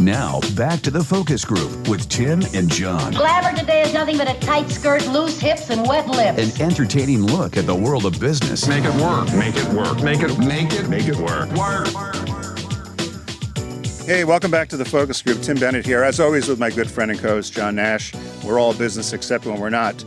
Now, back to the Focus Group with Tim and John. Glamour today is nothing but a tight skirt, loose hips, and wet lips. An entertaining look at the world of business. Make it work. Make it work. Make it work. Hey, welcome back to the Focus Group. Tim Bennett here, as always, with my good friend and co-host, John Nash. We're all business except when we're not.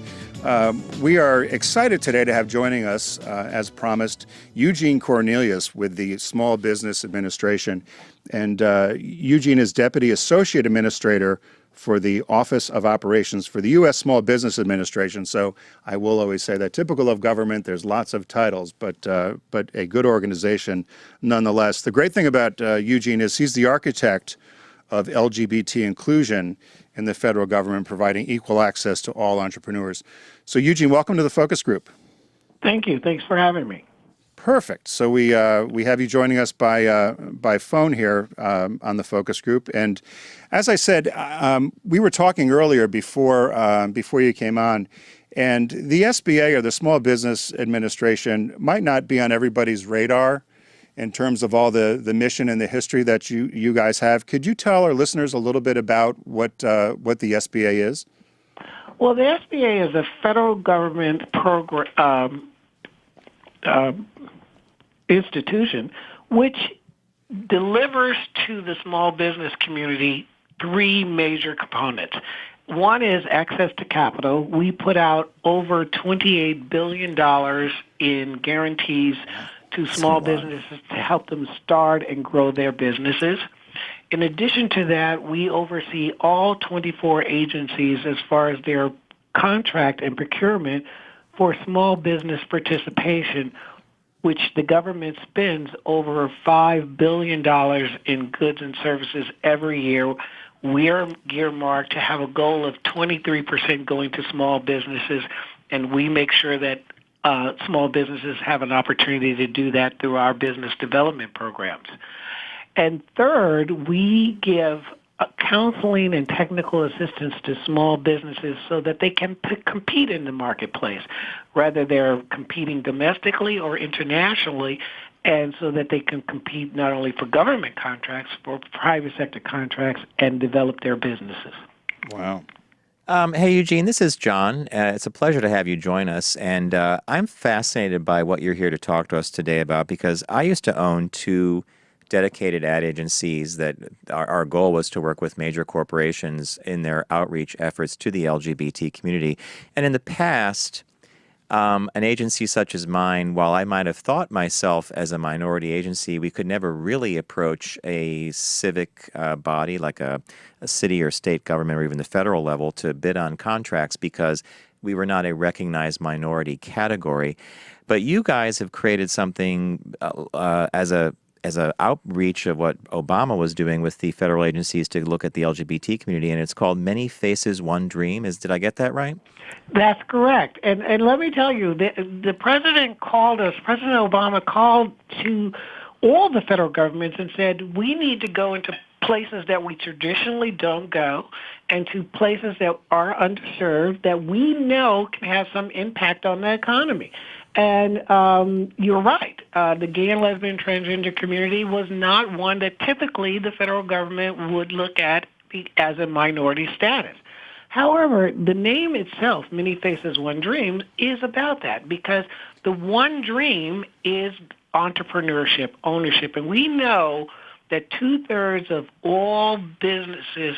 We are excited today to have joining us, as promised, Eugene Cornelius with the Small Business Administration. And Eugene is Deputy Associate Administrator for the Office of Operations for the U.S. Small Business Administration. So I will always say that typical of government, there's lots of titles, but a good organization nonetheless. The great thing about Eugene is he's the architect of LGBT inclusion in the federal government, providing equal access to all entrepreneurs. So Eugene, welcome to the Focus Group. Thank you. Thanks for having me. Perfect. So we have you joining us by phone here on the Focus Group. And as I said, we were talking earlier before you came on, and the SBA, or the Small Business Administration, might not be on everybody's radar in terms of all the mission and the history that you guys have. Could you tell our listeners a little bit about what the SBA is? Well, the SBA is a federal government program institution which delivers to the small business community three major components. One is access to capital. We put out over $28 billion in guarantees to small businesses to help them start and grow their businesses. In addition to that, we oversee all 24 agencies as far as their contract and procurement for small business participation, which the government spends over $5 billion in goods and services every year. We are earmarked to have a goal of 23% going to small businesses, and we make sure that small businesses have an opportunity to do that through our business development programs. And third, we give counseling and technical assistance to small businesses so that they can compete in the marketplace, whether they're competing domestically or internationally, and so that they can compete not only for government contracts, for private sector contracts, and develop their businesses. Wow. Hey, Eugene, this is John. It's a pleasure to have you join us, and I'm fascinated by what you're here to talk to us today about, because I used to own two dedicated ad agencies that our goal was to work with major corporations in their outreach efforts to the LGBT community. And in the past, an agency such as mine, while I might have thought myself as a minority agency, we could never really approach a civic body like a city or state government or even the federal level to bid on contracts because we were not a recognized minority category. But you guys have created something as an outreach of what Obama was doing with the federal agencies to look at the LGBT community, and it's called Many Faces, One Dream. Did I get that right? That's correct. And let me tell you, the president called us, President Obama called to all the federal governments and said, we need to go into places that we traditionally don't go and to places that are underserved that we know can have some impact on the economy. And you're right. The gay and lesbian transgender community was not one that typically the federal government would look at as a minority status. However, the name itself, Many Faces, One Dream, is about that because the one dream is entrepreneurship, ownership. And we know that 2/3 of all businesses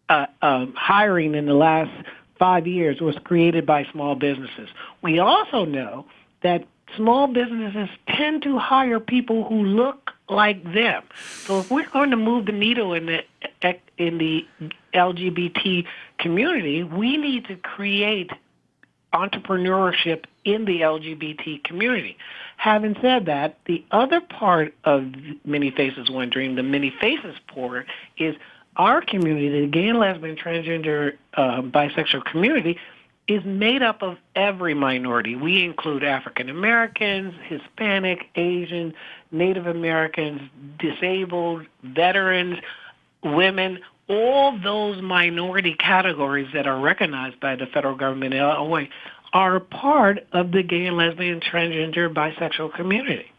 hiring in the last 5 years was created by small businesses. We also know that small businesses tend to hire people who look like them. So if we're going to move the needle in the LGBT community, we need to create entrepreneurship in the LGBT community. Having said that, the other part of Many Faces, One Dream, the Many Faces part, is our community, the gay and lesbian, transgender, bisexual community, is made up of every minority. We include African Americans, Hispanic, Asian, Native Americans, disabled, veterans, women, all those minority categories that are recognized by the federal government in Illinois are part of the gay and lesbian, transgender, bisexual community.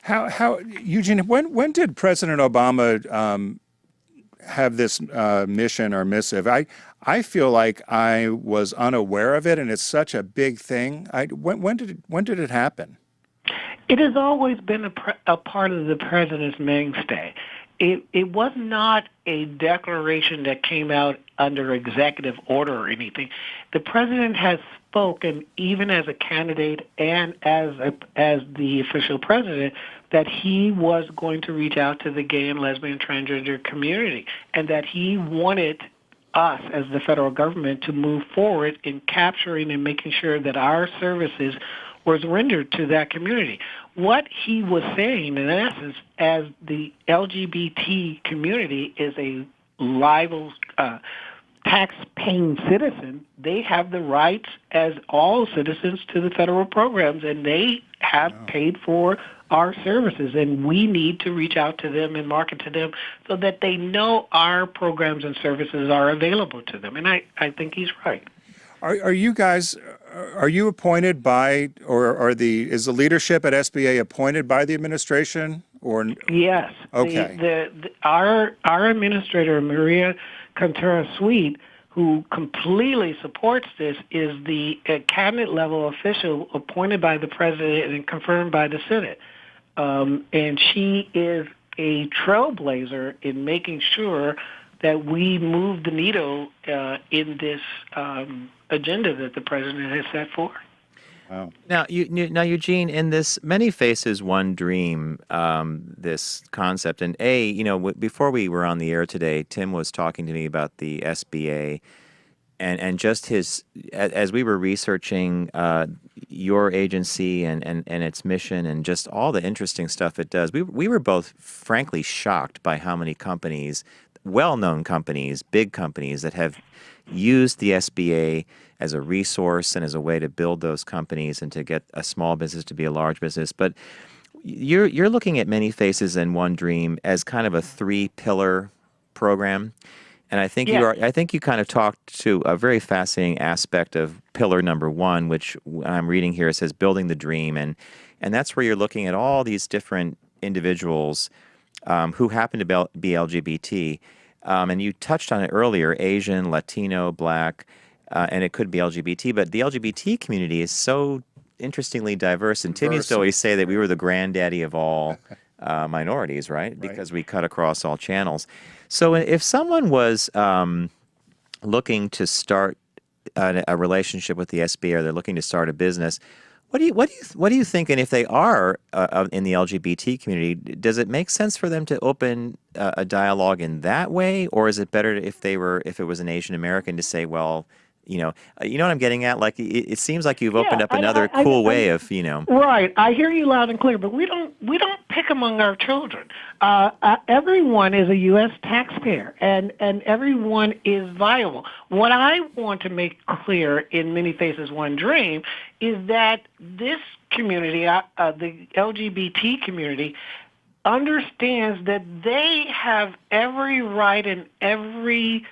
How Eugene, when did President Obama have this mission or missive, I feel like I was unaware of it, and it's such a big thing. When did it happen? It has always been a part of the president's mainstay. It was not a declaration that came out under executive order or anything. The president has spoken, even as a candidate and as the official president, that he was going to reach out to the gay and lesbian transgender community, and that he wanted us as the federal government to move forward in capturing and making sure that our services was rendered to that community. What he was saying, in essence, as the LGBT community is a liable tax-paying citizen, they have the rights as all citizens to the federal programs, and they have paid for our services, and we need to reach out to them and market to them so that they know our programs and services are available to them. And I think he's right. Are you guys, are you appointed by, or is the leadership at SBA appointed by the administration? Or Yes. Okay. Our administrator, Maria Contreras-Sweet, who completely supports this, is the cabinet level official appointed by the president and confirmed by the Senate. And she is a trailblazer in making sure that we move the needle in this agenda that the president has set forth. Wow. Now, Eugene, in this Many Faces, One Dream, this concept, and before we were on the air today, Tim was talking to me about the SBA, and just as we were researching your agency and its mission and just all the interesting stuff it does, we were both frankly shocked by how many companies, well-known companies, big companies that have used the SBA as a resource and as a way to build those companies and to get a small business to be a large business. But you're looking at Many Faces and One Dream as kind of a 3-pillar program. And I think you kind of talked to a very fascinating aspect of pillar number 1, which I'm reading here. It says building the dream, and that's where you're looking at all these different individuals who happen to be LGBT. And you touched on it earlier: Asian, Latino, Black, and it could be LGBT. But the LGBT community is so interestingly diverse. And Tim used to always say that we were the granddaddy of all minorities, right? Because we cut across all channels. So if someone was looking to start a relationship with the SBA, or they're looking to start a business, what do you think? And if they are in the LGBT community, does it make sense for them to open a dialogue in that way, or is it better if it was an Asian American to say, well, you know what I'm getting at? Like, it seems like you've opened up another cool way of, Right. I hear you loud and clear, but we don't pick among our children. Everyone is a U.S. taxpayer, and everyone is viable. What I want to make clear in Many Faces, One Dream is that this community, the LGBT community, understands that they have every right and every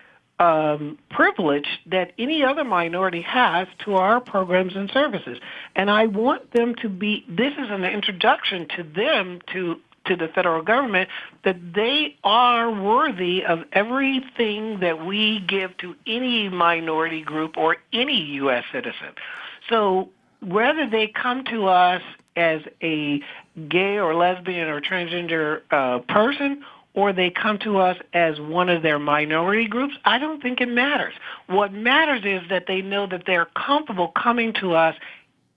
privilege that any other minority has to our programs and services. And I want them to this is an introduction to them, to the federal government, that they are worthy of everything that we give to any minority group or any U.S. citizen. So whether they come to us as a gay or lesbian or transgender person, or they come to us as one of their minority groups, I don't think it matters. What matters is that they know that they're comfortable coming to us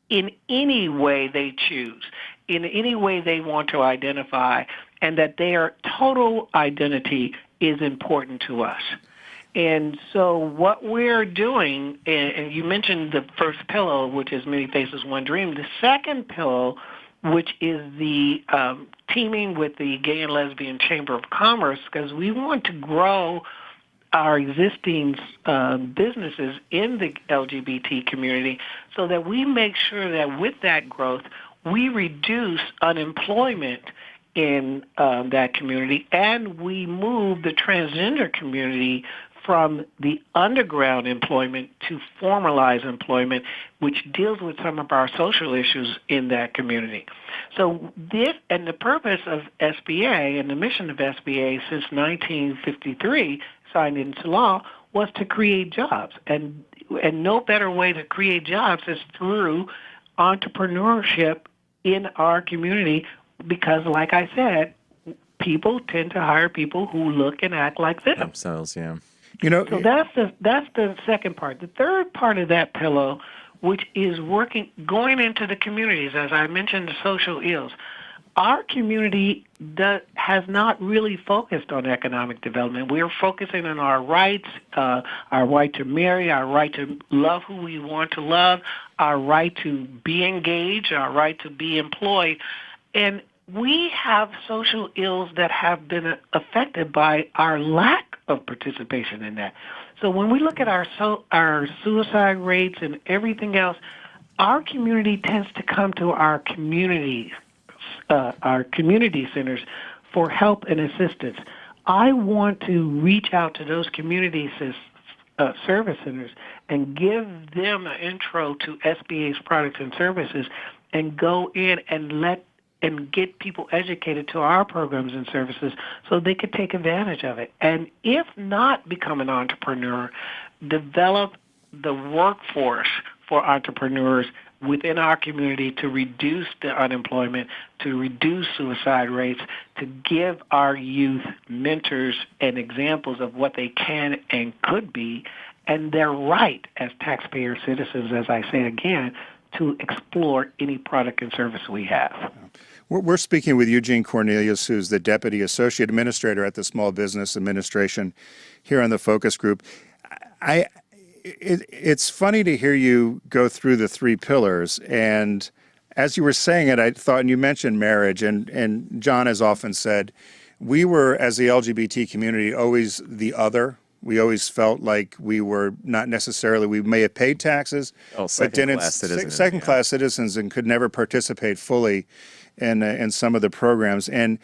in any way they choose, in any way they want to identify, and that their total identity is important to us. And so what we're doing, and you mentioned the first pillar, which is Many Faces, One Dream. The second pillar, which is the teaming with the Gay and Lesbian Chamber of Commerce, because we want to grow our existing businesses in the LGBT community so that we make sure that with that growth, we reduce unemployment in that community, and we move the transgender community from the underground employment to formalized employment, which deals with some of our social issues in that community. So this, and the purpose of SBA and the mission of SBA since 1953, signed into law, was to create jobs. And no better way to create jobs is through entrepreneurship in our community because, like I said, people tend to hire people who look and act like them. Themselves, yeah. So that's the second part. The third part of that pillow, which is going into the communities, as I mentioned, the social ills. Our community has not really focused on economic development. We're focusing on our rights, our right to marry, our right to love who we want to love, our right to be engaged, our right to be employed. And we have social ills that have been affected by our lack of participation in that. So when we look at our suicide rates and everything else, our community tends to come to our community centers for help and assistance. I want to reach out to those community service centers and give them an intro to SBA's products and services and go in and get people educated to our programs and services so they could take advantage of it. And if not become an entrepreneur, develop the workforce for entrepreneurs within our community to reduce the unemployment, to reduce suicide rates, to give our youth mentors and examples of what they can and could be, and their right as taxpayer citizens, as I say again, to explore any product and service we have. We're speaking with Eugene Cornelius, who's the Deputy Associate Administrator at the Small Business Administration here on the Focus Group. It's funny to hear you go through the three pillars, and as you were saying it, I thought, and you mentioned marriage, and John has often said, we were, as the LGBT community, always the other. We always felt like we were not necessarily, we may have paid taxes, but didn't, second-class citizens and could never participate fully in some of the programs. And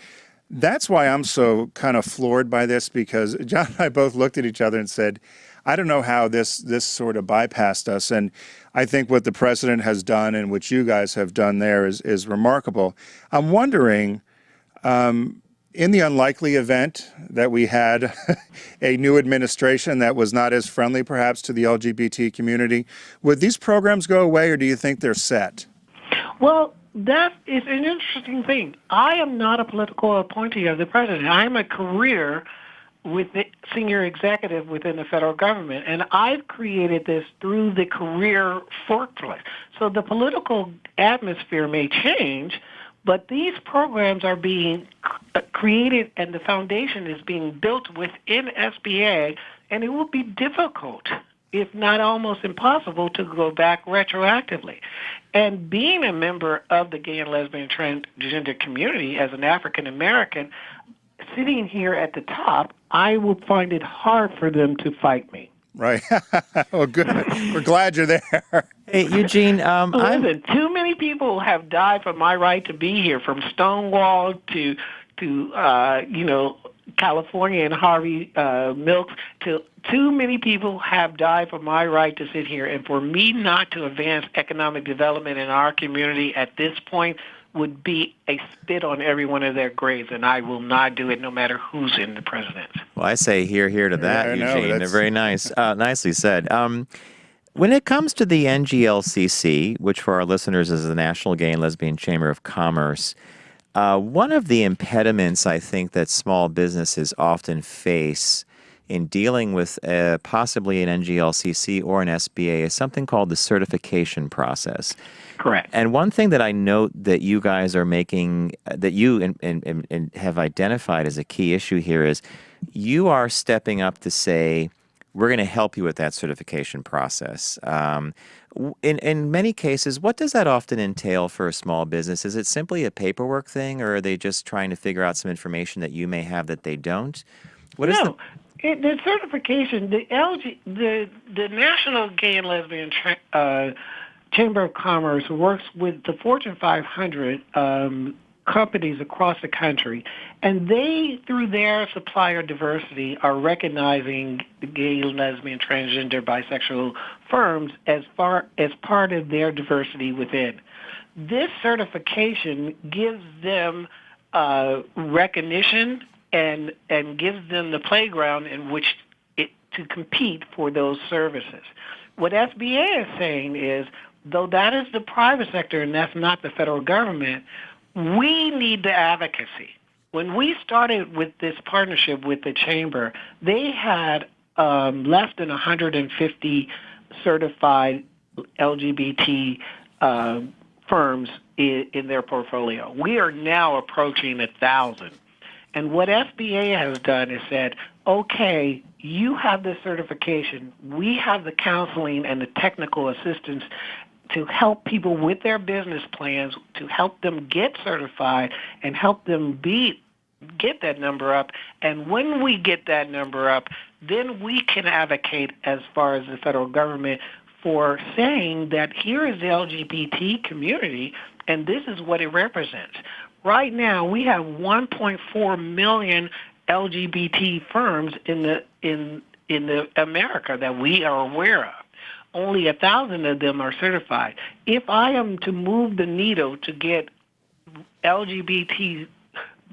that's why I'm so kind of floored by this, because John and I both looked at each other and said, I don't know how this sort of bypassed us. And I think what the president has done and what you guys have done there is remarkable. I'm wondering, in the unlikely event that we had a new administration that was not as friendly perhaps to the LGBT community, would these programs go away, or do you think they're set? Well, that is an interesting thing. I am not a political appointee of the president. I'm a career with the senior executive within the federal government, and I've created this through the career workplace. So the political atmosphere may change, but these programs are being created and the foundation is being built within SBA, and it will be difficult, if not almost impossible, to go back retroactively. And being a member of the gay and lesbian transgender community as an African American, sitting here at the top, I will find it hard for them to fight me. Right. Well, good. We're glad you're there. Hey, Eugene, listen, too many people have died for my right to be here, from Stonewall to California and Harvey Milk. Too many people have died for my right to sit here, and for me not to advance economic development in our community at this point would be a spit on every one of their graves, and I will not do it no matter who's in the presidency. Well, I say hear to that, yeah, Eugene. They're very nice. Nicely said. When it comes to the NGLCC, which for our listeners is the National Gay and Lesbian Chamber of Commerce, one of the impediments I think that small businesses often face in dealing with possibly an NGLCC or an SBA is something called the certification process. Correct. And one thing that I note that you guys are making, that you and have identified as a key issue here is you are stepping up to say, we're going to help you with that certification process. In many cases, what does that often entail for a small business? Is it simply a paperwork thing, or are they just trying to figure out some information that you may have that they don't? The certification, the National Gay and Lesbian Chamber of Commerce works with the Fortune 500 companies across the country, and they, through their supplier diversity, are recognizing the gay, lesbian, transgender, bisexual firms as part of their diversity within. This certification gives them recognition and gives them the playground in which to compete for those services. What SBA is saying is, though that is the private sector and that's not the federal government, we need the advocacy. When we started with this partnership with the Chamber, they had less than 150 certified LGBT firms in their portfolio. We are now approaching 1,000. And what SBA has done is said, okay, you have this certification. We have the counseling and the technical assistance to help people with their business plans, to help them get certified and help them get that number up. And when we get that number up, then we can advocate as far as the federal government for saying that here is the LGBT community and this is what it represents. Right now, we have 1.4 million LGBT firms in the America that we are aware of. Only 1,000 of them are certified. If I am to move the needle to get LGBT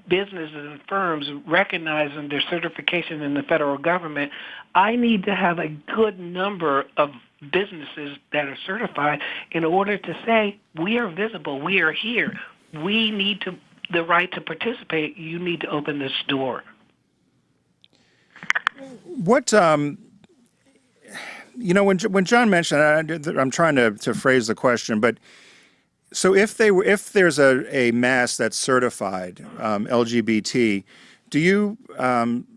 businesses and firms recognizing their certification in the federal government, I need to have a good number of businesses that are certified in order to say, we are visible, we are here, we need the right to participate, you need to open this door. What, when John mentioned, I'm trying to phrase the question, but so if there's a mass that's certified LGBT, do you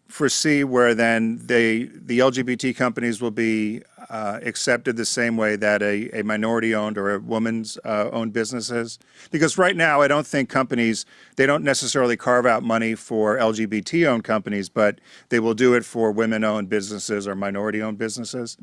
foresee where then the LGBT companies will be accepted the same way that a minority-owned or a woman's owned business is? Because right now, I don't think companies, they don't necessarily carve out money for LGBT-owned companies, but they will do it for women-owned businesses or minority-owned businesses.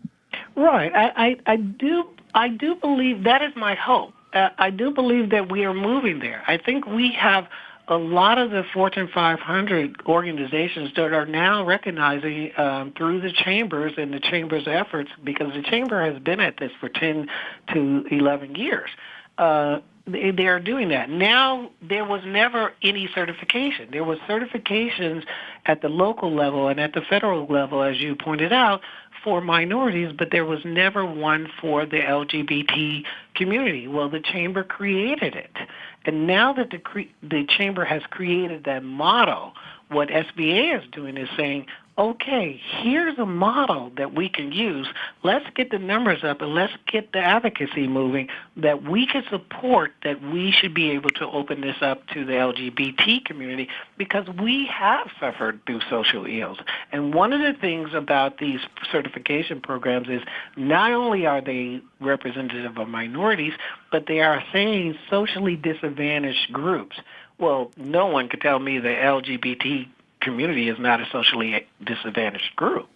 Right. I do believe that is my hope. I do believe that we are moving there. I think we have a lot of the Fortune 500 organizations that are now recognizing through the chambers and the chamber's efforts, because the chamber has been at this for 10 to 11 years. They are doing that. Now, there was never any certification. There was certifications at the local level and at the federal level, as you pointed out, for minorities, but there was never one for the LGBT community. Well, the chamber created it. And now that the chamber has created that model, what SBA is doing is saying, okay, here's a model that we can use. Let's get the numbers up and let's get the advocacy moving that we can support, that we should be able to open this up to the LGBT community because we have suffered through social ills. And one of the things about these certification programs is not only are they representative of minorities, but they are saying socially disadvantaged groups. Well, no one could tell me the LGBT community is not a socially disadvantaged group.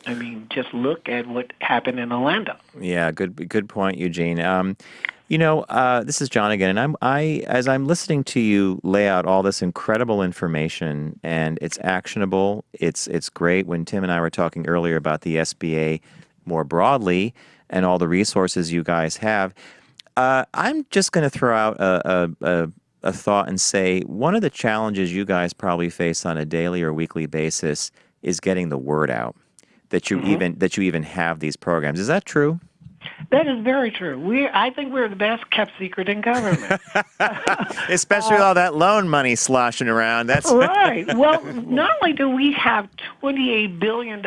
I mean, just look at what happened in Orlando. Yeah, good point, Eugene. This is John again, and as I'm listening to you lay out all this incredible information, and it's actionable. It's great. When Tim and I were talking earlier about the SBA more broadly and all the resources you guys have, I'm just going to throw out a thought and say one of the challenges you guys probably face on a daily or weekly basis is getting the word out that you even have these programs. Is that true? That is very true. I think we're the best kept secret in government. Especially with all that loan money sloshing around. That's right. Well, not only do we have $28 billion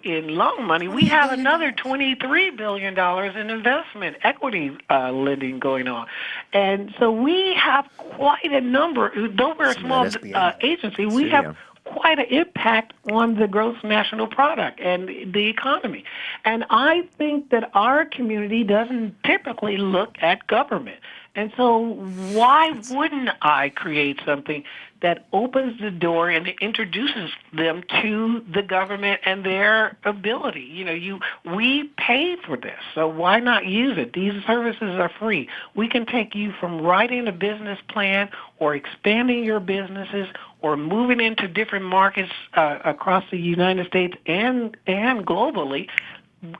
in loan money, we have another $23 billion in investment equity lending going on. And so we have quite a number. Though we're a small agency, we have quite an impact on the gross national product and the economy. And I think that our community doesn't typically look at government And so why wouldn't I create something that opens the door and introduces them to the government and their ability? We pay for this, so why not use it? These services are free. We can take you from writing a business plan or expanding your businesses or moving into different markets across the United States and globally.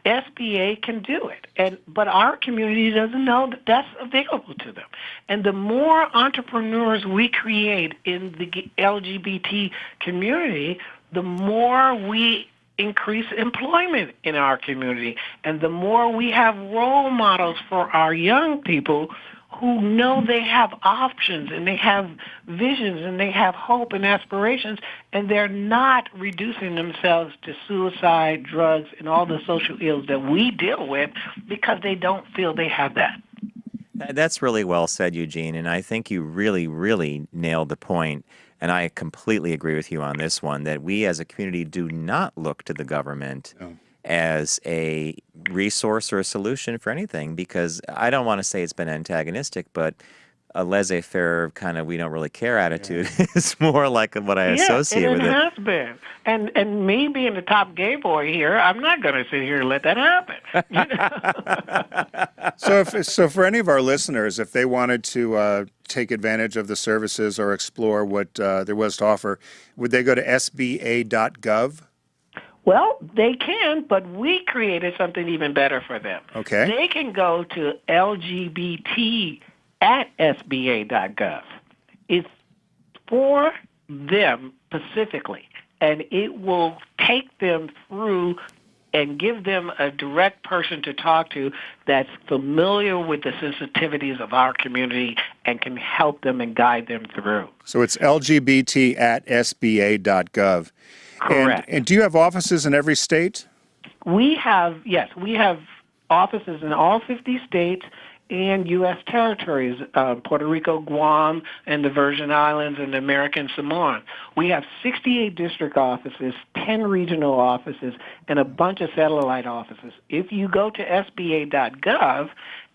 SBA can do it, but our community doesn't know that that's available to them. And the more entrepreneurs we create in the LGBT community, the more we increase employment in our community, and the more we have role models for our young people who know they have options and they have visions and they have hope and aspirations, and they're not reducing themselves to suicide, drugs, and all the social ills that we deal with because they don't feel they have that. That's really well said, Eugene, and I think you really, really nailed the point. And I completely agree with you on this one, that we as a community do not look to the government as a resource or a solution for anything, because I don't want to say it's been antagonistic, but a laissez-faire kind of we don't really care attitude is more like what I associate with it. Yeah, it has been. And me being the top gay boy here, I'm not going to sit here and let that happen. So for any of our listeners, if they wanted to take advantage of the services or explore what there was to offer, would they go to SBA.gov? Well, they can, but we created something even better for them. Okay. They can go to LGBT at SBA.gov. It's for them specifically, and it will take them through and give them a direct person to talk to that's familiar with the sensitivities of our community and can help them and guide them through. So it's LGBT at SBA.gov. Correct. And do you have offices in every state? We have offices in all 50 states and U.S. territories, Puerto Rico, Guam, and the Virgin Islands and the American Samoa. We have 68 district offices, 10 regional offices, and a bunch of satellite offices. If you go to SBA.gov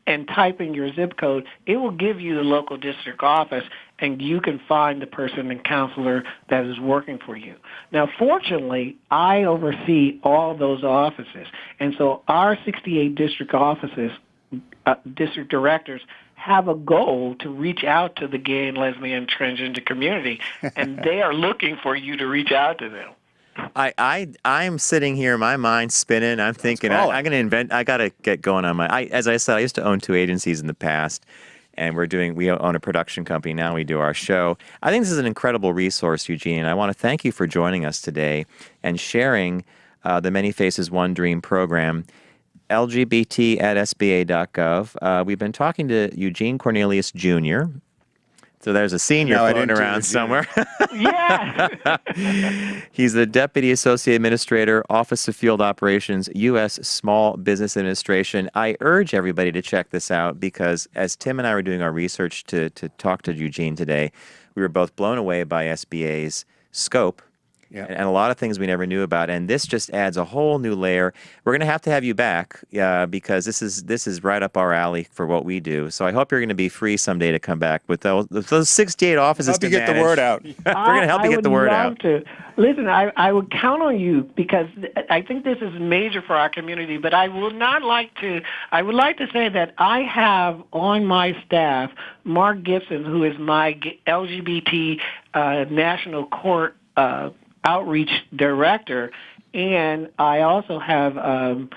and type in your zip code, it will give you the local district office, and you can find the person and counselor that is working for you. Now, fortunately, I oversee all those offices, and so our 68 district offices, district directors, have a goal to reach out to the gay and lesbian transgender community, and they are looking for you to reach out to them. I'm sitting here, my mind's spinning. I'm thinking I'm going to invent. I got to get going on as I said, I used to own 2 agencies in the past, and we own a production company now. We do our show. I think this is an incredible resource, Eugene. And I want to thank you for joining us today and sharing the Many Faces One Dream program. LGBT at SBA.gov. We've been talking to Eugene Cornelius Jr. So there's a senior floating around somewhere. Yeah. He's the Deputy Associate Administrator, Office of Field Operations, U.S. Small Business Administration. I urge everybody to check this out because as Tim and I were doing our research to talk to Eugene today, we were both blown away by SBA's scope. Yeah. And a lot of things we never knew about, and this just adds a whole new layer. We're going to have you back because this is right up our alley for what we do. So I hope you're going to be free someday to come back with those 68 offices. Help you get the word out. We're going to help you get the word out. Listen, I would count on you because I think this is major for our community. But I would like to say that I have on my staff Mark Gibson, who is my LGBT National Court Outreach Director, and I also have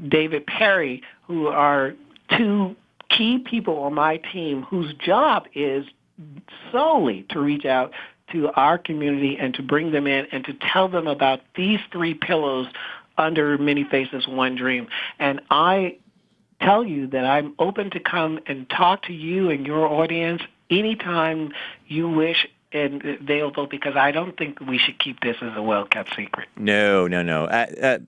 David Perry, who are 2 key people on my team whose job is solely to reach out to our community and to bring them in and to tell them about these 3 pillars under Many Faces One Dream. And I tell you that I'm open to come and talk to you and your audience anytime you wish and they'll vote, because I don't think we should keep this as a well-kept secret. No.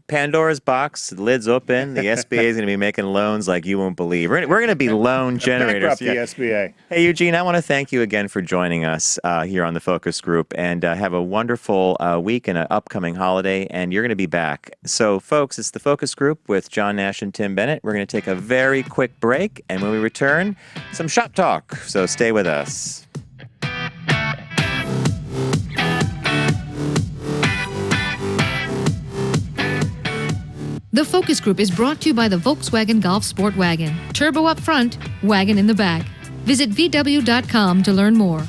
Pandora's box, the lid's open. The SBA is going to be making loans like you won't believe. We're going to be loan generators. Bankrupt the SBA. Hey, Eugene, I want to thank you again for joining us here on the Focus Group, and have a wonderful week and an upcoming holiday, and you're going to be back. So, folks, it's the Focus Group with John Nash and Tim Bennett. We're going to take a very quick break, and when we return, some shop talk. So stay with us. The Focus Group is brought to you by the Volkswagen Golf Sport Wagon. Turbo up front, wagon in the back. Visit VW.com to learn more.